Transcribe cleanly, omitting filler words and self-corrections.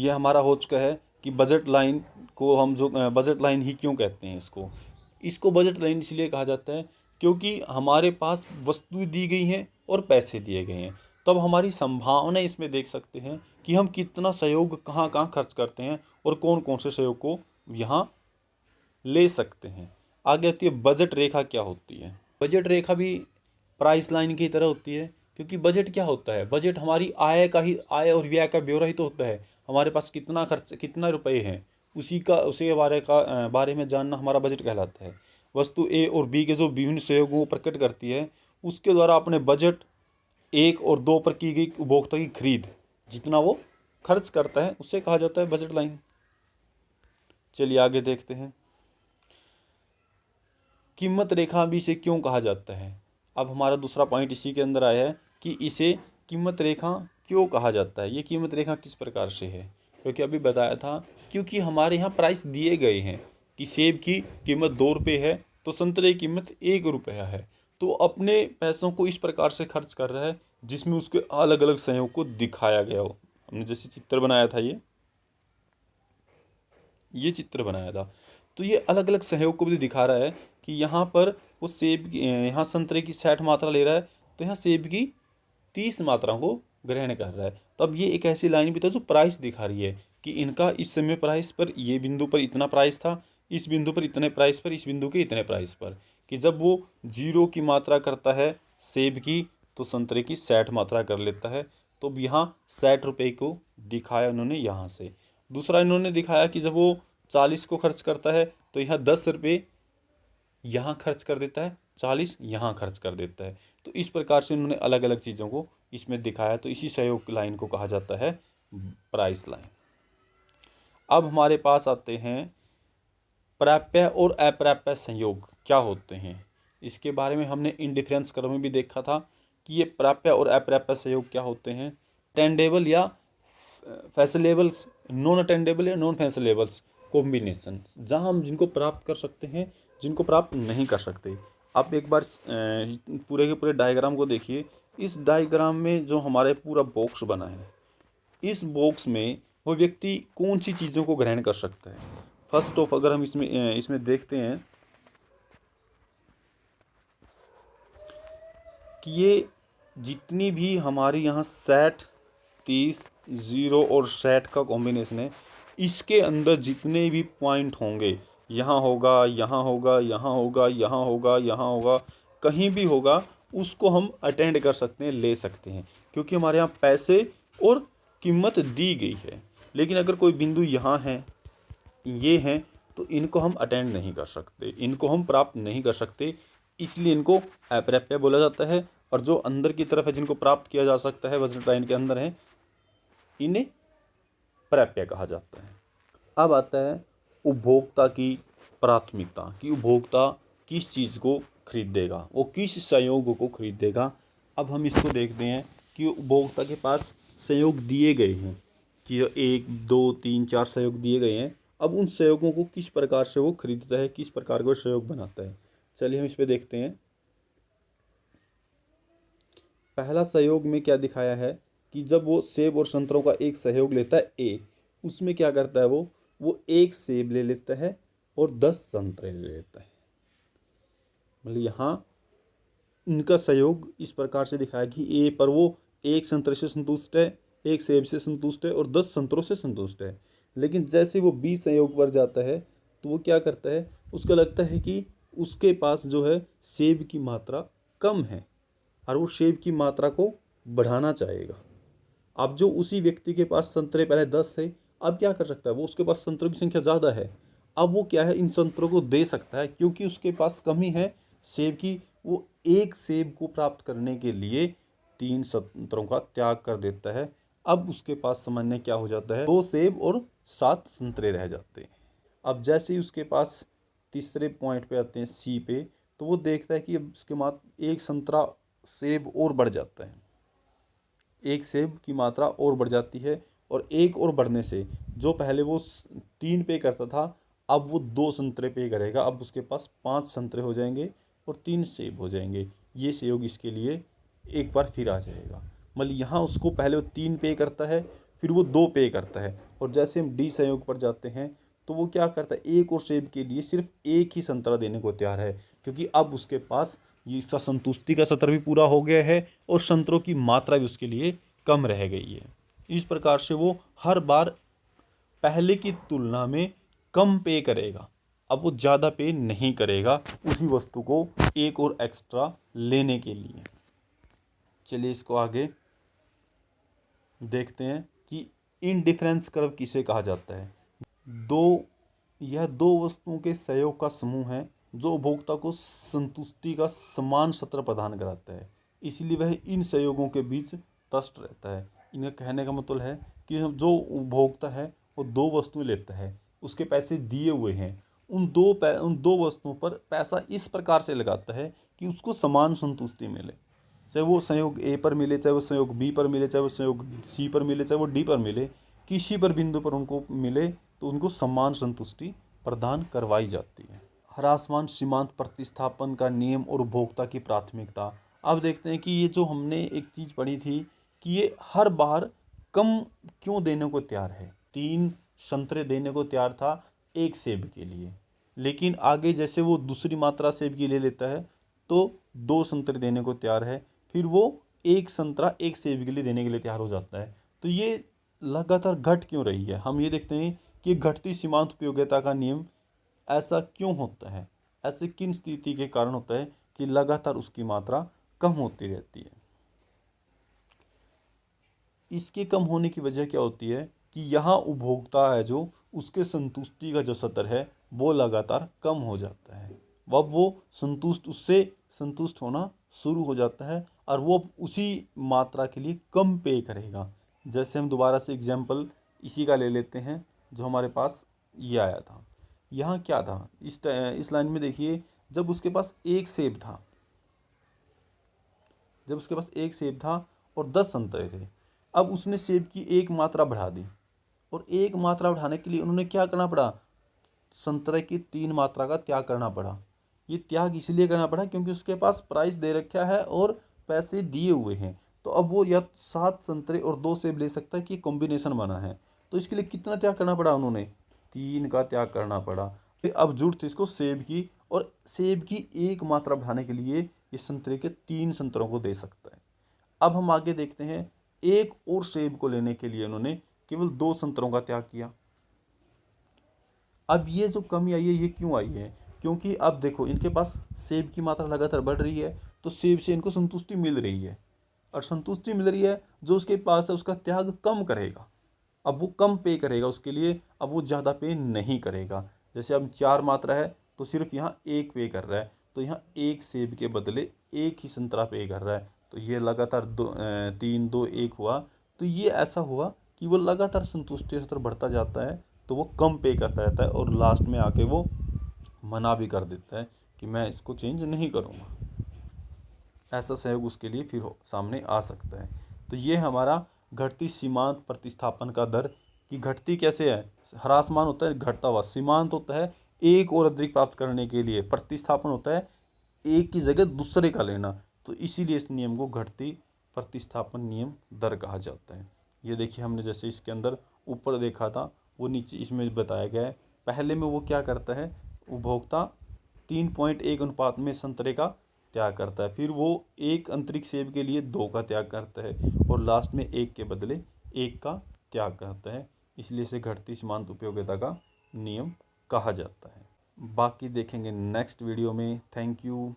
ये हमारा हो चुका है कि बजट लाइन को हम जो बजट लाइन ही क्यों कहते हैं इसको बजट लाइन इसलिए कहा जाता है क्योंकि हमारे पास वस्तु दी गई हैं और पैसे दिए गए हैं। तब हमारी संभावना इसमें देख सकते हैं कि हम कितना सहयोग कहाँ कहाँ खर्च करते हैं और कौन कौन से सहयोग को यहाँ ले सकते हैं। आगे आती है बजट रेखा क्या होती है। बजट रेखा भी प्राइस लाइन की तरह होती है, क्योंकि बजट क्या होता है, बजट हमारी आय और व्यय का ब्यौरा ही तो होता है। हमारे पास कितना खर्च कितना रुपए हैं उसी बारे में जानना हमारा बजट कहलाता है। वस्तु ए और बी के जो विभिन्न सहयोगों को प्रकट करती है, उसके द्वारा अपने बजट 1 और 2 पर की गई उपभोक्ता की खरीद जितना वो खर्च करता है उसे कहा जाता है बजट लाइन। चलिए आगे देखते हैं। कीमत रेखा भी इसे क्यों कहा जाता है। अब हमारा दूसरा पॉइंट इसी के अंदर आया है कि इसे कीमत रेखा क्यों कहा जाता है। ये कीमत रेखा किस प्रकार से है, क्योंकि अभी बताया था क्योंकि हमारे यहाँ प्राइस दिए गए हैं कि सेब की कीमत 2 रुपये है तो संतरे की कीमत 1 रुपया है। तो अपने पैसों को इस प्रकार से खर्च कर रहा है जिसमें उसके अलग अलग संयोग को दिखाया गया हो। हमने जैसे चित्र बनाया था, ये चित्र बनाया था, तो ये अलग अलग सहयोग को भी दिखा रहा है कि यहाँ पर वो यहाँ संतरे की 60 मात्रा ले रहा है तो यहाँ सेब की 30 मात्रा को ग्रहण कर रहा है। तो अब ये एक ऐसी लाइन भी था जो प्राइस दिखा रही है कि इनका इस समय प्राइस पर, ये बिंदु पर इतना प्राइस था, इस बिंदु पर इतने प्राइस पर, इस बिंदु के इतने प्राइस पर, कि जब वो 0 की मात्रा करता है सेब की तो संतरे की 60 मात्रा कर लेता है। तो यहाँ 60 रुपये को दिखाया उन्होंने यहाँ से। दूसरा इन्होंने दिखाया कि जब वो 40 को खर्च करता है तो यहाँ 10 रुपये यहाँ खर्च कर देता है, 40 यहाँ खर्च कर देता है। तो इस प्रकार से उन्होंने अलग अलग चीज़ों को इसमें दिखाया, तो इसी सहयोग लाइन को कहा जाता है प्राइस लाइन। अब हमारे पास आते हैं प्राप्य और अप्राप्य संयोग क्या होते हैं। इसके बारे में हमने इंडिफरेंस क्रम में भी देखा था कि ये प्राप्य और अप्राप्य संयोग क्या होते हैं। टेंडेबल या फैसलेबल्स, नॉन अटेंडेबल या नॉन फैसलेबल्स कॉम्बिनेशन, जहां हम जिनको प्राप्त कर सकते हैं जिनको प्राप्त नहीं कर सकते। आप एक बार पूरे के पूरे डायग्राम को देखिए। इस डायग्राम में जो हमारे पूरा बॉक्स बना है, इस बॉक्स में वो व्यक्ति कौन सी चीज़ों को ग्रहण कर सकता है। फर्स्ट ऑफ अगर हम इसमें देखते हैं कि ये जितनी भी हमारी यहाँ 60, 30, 0 और 60 का कॉम्बिनेशन है, इसके अंदर जितने भी पॉइंट होंगे, यहाँ होगा, यहाँ होगा, यहाँ होगा, यहाँ होगा, यहाँ होगा, कहीं भी होगा, उसको हम अटेंड कर सकते हैं, ले सकते हैं, क्योंकि हमारे यहाँ पैसे और कीमत दी गई है। लेकिन अगर कोई बिंदु यहाँ है, ये हैं, तो इनको हम अटेंड नहीं कर सकते, इनको हम प्राप्त नहीं कर सकते, इसलिए इनको अप्राप्य बोला जाता है। और जो अंदर की तरफ है जिनको प्राप्त किया जा सकता है, बजट लाइन के अंदर है, इन्हें प्राप्य कहा जाता है। अब आता है उपभोक्ता की प्राथमिकता, कि उपभोक्ता किस चीज़ को खरीदेगा, वो किस संयोग को खरीदेगा। अब हम इसको देखते हैं कि उपभोक्ता के पास संयोग दिए गए हैं कि 1, 2, 3, 4 संयोग दिए गए हैं। अब उन संयोगों को किस प्रकार से वो खरीदता है, किस प्रकार का संयोग बनाता है, चलिए हम इस पे देखते हैं। पहला सहयोग में क्या दिखाया है कि जब वो सेब और संतरों का एक सहयोग लेता है ए, उसमें क्या करता है वो 1 सेब ले लेता है और 10 संतरे ले लेता है। मतलब यहाँ इनका सहयोग इस प्रकार से दिखाया कि ए पर वो 1 संतरे से संतुष्ट है, 1 सेब से संतुष्ट है और 10 संतरों से संतुष्ट है। लेकिन जैसे वो बी संयोग पर जाता है तो वो क्या करता है, उसको लगता है कि उसके पास जो है सेब की मात्रा कम है और वो सेब की मात्रा को बढ़ाना चाहेगा। अब जो उसी व्यक्ति के पास संतरे पहले 10 है, अब क्या कर सकता है, वो उसके पास संतरों की संख्या ज़्यादा है, अब वो क्या है इन संतरों को दे सकता है, क्योंकि उसके पास कमी है सेब की। वो 1 सेब को प्राप्त करने के लिए 3 संतरों का त्याग कर देता है। अब उसके पास सामान्य क्या हो जाता है, 2 सेब और 7 संतरे रह जाते हैं। अब जैसे ही उसके पास तीसरे पॉइंट पे आते हैं सी पे, तो वो देखता है कि अब उसके मात्र 1 संतरा सेब और बढ़ जाता है, 1 सेब की मात्रा और बढ़ जाती है। और 1 और बढ़ने से जो पहले वो 3 पे करता था, अब वो 2 संतरे पे करेगा। अब उसके पास 5 संतरे हो जाएंगे और 3 सेब हो जाएंगे। ये सहयोग इसके लिए एक बार फिर आ जाएगा। मतलब यहाँ उसको पहले वो 3 पे करता है, फिर वो 2 पे करता है, और जैसे हम डी संयोग पर जाते हैं तो वो क्या करता है, एक और सेब के लिए सिर्फ एक ही संतरा देने को तैयार है, क्योंकि अब उसके पास ये इसका संतुष्टि का स्तर भी पूरा हो गया है और संतरों की मात्रा भी उसके लिए कम रह गई है। इस प्रकार से वो हर बार पहले की तुलना में कम पे करेगा। अब वो ज़्यादा पे नहीं करेगा उसी वस्तु को एक और एक्स्ट्रा लेने के लिए। चलिए इसको आगे देखते हैं कि इनडिफरेंस कर्व किसे कहा जाता है। यह दो वस्तुओं के सहयोग का समूह है जो उपभोक्ता को संतुष्टि का समान स्तर प्रदान कराता है, इसलिए वह इन सहयोगों के बीच तटस्थ रहता है। इनका कहने का मतलब है कि जो उपभोक्ता है वो दो वस्तुएं लेता है, उसके पैसे दिए हुए हैं, उन दो वस्तुओं पर पैसा इस प्रकार से लगाता है कि उसको समान संतुष्टि मिले, चाहे वो संयोग ए पर मिले, चाहे वो संयोग बी पर मिले, चाहे वो संयोग सी पर मिले, चाहे वो डी पर मिले, किसी पर बिंदु पर उनको मिले तो उनको समान संतुष्टि प्रदान करवाई जाती है। ह्रासमान सीमांत प्रतिस्थापन का नियम और उपभोक्ता की प्राथमिकता। अब देखते हैं कि ये जो हमने एक चीज़ पढ़ी थी कि ये हर बार कम क्यों देने को तैयार है। 3 संतरे देने को तैयार था एक सेब के लिए, लेकिन आगे जैसे वो दूसरी मात्रा सेब की ले लेता है तो 2 संतरे देने को तैयार है, फिर वो एक संतरा एक सेब के लिए देने के लिए तैयार हो जाता है। तो ये लगातार घट क्यों रही है, हम ये देखते हैं कि घटती सीमांत उपयोगिता का नियम ऐसा क्यों होता है, ऐसे किन स्थिति के कारण होता है कि लगातार उसकी मात्रा कम होती रहती है। इसके कम होने की वजह क्या होती है कि यहाँ उपभोक्ता है जो उसके संतुष्टि का जो स्तर है वो लगातार कम हो जाता है। अब वो उससे संतुष्ट होना शुरू हो जाता है और वो उसी मात्रा के लिए कम पे करेगा। जैसे हम दोबारा से एग्जाम्पल इसी का ले लेते हैं जो हमारे पास ये आया था। यहाँ क्या था, इस लाइन में देखिए, जब उसके पास एक सेब था, और 10 संतरे थे, अब उसने सेब की एक मात्रा बढ़ा दी, और एक मात्रा बढ़ाने के लिए उन्होंने क्या करना पड़ा, संतरे की 3 मात्रा का त्याग करना पड़ा। ये त्याग इसलिए करना पड़ा क्योंकि उसके पास प्राइस दे रखा है और पैसे दिए हुए हैं, तो अब वो या 7 संतरे और 2 सेब ले सकता है कि कॉम्बिनेशन बना है, तो इसके लिए कितना त्याग करना पड़ा, उन्होंने 3 का त्याग करना पड़ा। अब जरूरत थी इसको सेब की, और सेब की एक मात्रा बढ़ाने के लिए ये संतरे के 3 संतरों को दे सकता है। अब हम आगे देखते हैं, एक और सेब को लेने के लिए उन्होंने केवल 2 संतरों का त्याग किया। अब ये जो कमी आई है ये क्यों आई है, क्योंकि अब देखो इनके पास सेब की मात्रा लगातार बढ़ रही है, तो सेब से इनको संतुष्टि मिल रही है, और संतुष्टि मिल रही है, जो उसके पास है उसका त्याग कम करेगा। अब वो कम पे करेगा उसके लिए, अब वो ज़्यादा पे नहीं करेगा। जैसे अब 4 मात्रा है तो सिर्फ यहाँ 1 पे कर रहा है, तो यहाँ 1 सेब के बदले 1 ही संतरा पे कर रहा है, तो ये लगातार 3 2 1 हुआ। तो ये ऐसा हुआ कि वो लगातार संतुष्टि स्तर बढ़ता जाता है, तो वो कम पे करता रहता है, और लास्ट में आके वो मना भी कर देता है कि मैं इसको चेंज नहीं करूँगा। ऐसा सहयोग उसके लिए फिर सामने आ सकता है। तो ये हमारा घटती सीमांत प्रतिस्थापन का दर की घटती कैसे है, ह्रासमान होता है घटता हुआ, सीमांत होता है एक और अधिक प्राप्त करने के लिए, प्रतिस्थापन होता है एक की जगह दूसरे का लेना, तो इसीलिए इस नियम को घटती प्रतिस्थापन नियम दर कहा जाता है। ये देखिए हमने जैसे इसके अंदर ऊपर देखा था वो नीचे इसमें बताया गया है। पहले में वो क्या करता है, उपभोक्ता 3.1 अनुपात में संतरे का त्याग करता है, फिर वो एक अंतरिक्ष सेब के लिए 2 का त्याग करता है, और लास्ट में 1 के बदले 1 का त्याग करता है, इसलिए इसे घटती सीमांत उपयोगिता का नियम कहा जाता है। बाकी देखेंगे नेक्स्ट वीडियो में। Thank you.